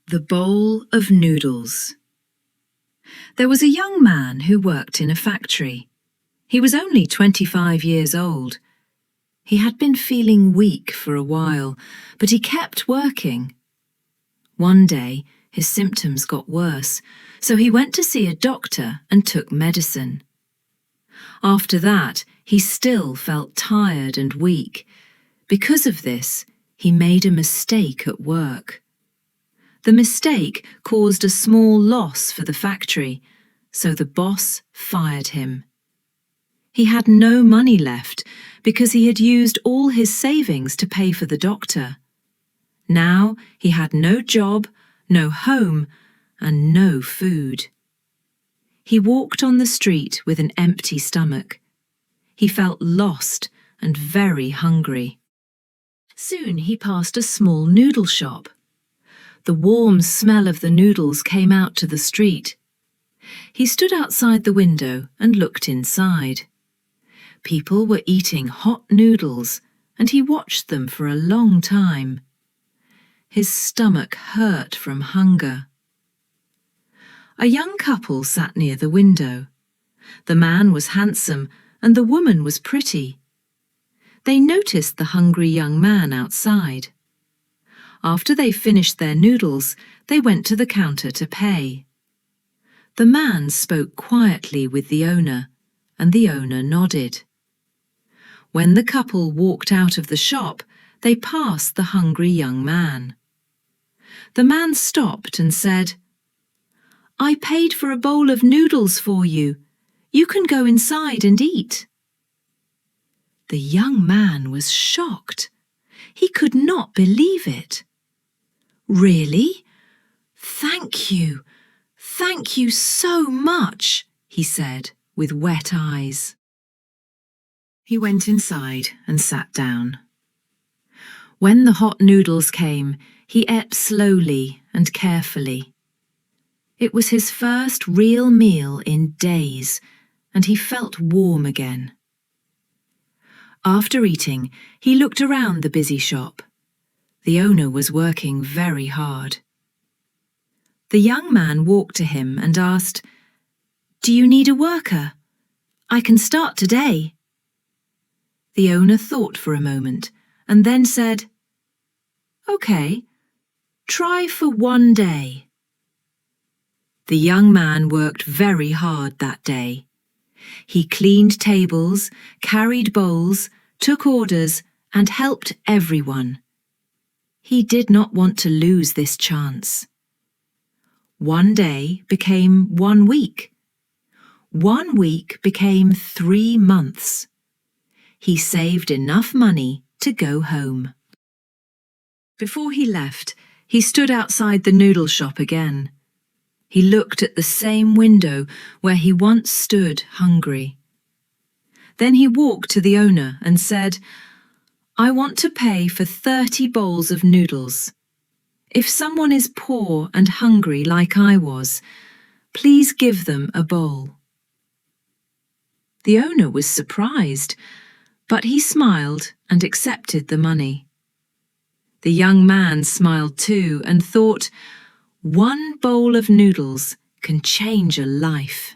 The bowl of noodles. There was a young man who worked in a factory. He was only 25 years old. He had been feeling weak for a while, but he kept working. One day, his symptoms got worse, so he went to see a doctor and took medicine. After that, he still felt tired and weak. Because of this, he made a mistake at work. The mistake caused a small loss for the factory, so the boss fired him. He had no money left because he had used all his savings to pay for the doctor. Now he had no job, no home, and no food. He walked on the street with an empty stomach. He felt lost and very hungry. Soon he passed a small noodle shop. The warm smell of the noodles came out to the street. He stood outside the window and looked inside. People were eating hot noodles, and he watched them for a long time. His stomach hurt from hunger. A young couple sat near the window. The man was handsome and the woman was pretty. They noticed the hungry young man outside. After they finished their noodles, they went to the counter to pay. The man spoke quietly with the owner, and the owner nodded. When the couple walked out of the shop, they passed the hungry young man. The man stopped and said, "I paid for a bowl of noodles for you. You can go inside and eat." The young man was shocked. He could not believe it. "Really? Thank you. Thank you so much," he said with wet eyes. He went inside and sat down. When the hot noodles came, he ate slowly and carefully. It was his first real meal in days, and he felt warm again. After eating, he looked around the busy shop. The owner was working very hard. The young man walked to him and asked, "Do you need a worker? I can start today." The owner thought for a moment and then said, "Okay, try for 1 day." The young man worked very hard that day. He cleaned tables, carried bowls, took orders, and helped everyone. He did not want to lose this chance. 1 day became 1 week. 1 week became 3 months. He saved enough money to go home. Before he left, he stood outside the noodle shop again. He looked at the same window where he once stood hungry. Then he walked to the owner and said, "I want to pay for 30 bowls of noodles. If someone is poor and hungry like I was, please give them a bowl." The owner was surprised, but he smiled and accepted the money. The young man smiled too and thought, 1 bowl of noodles can change a life.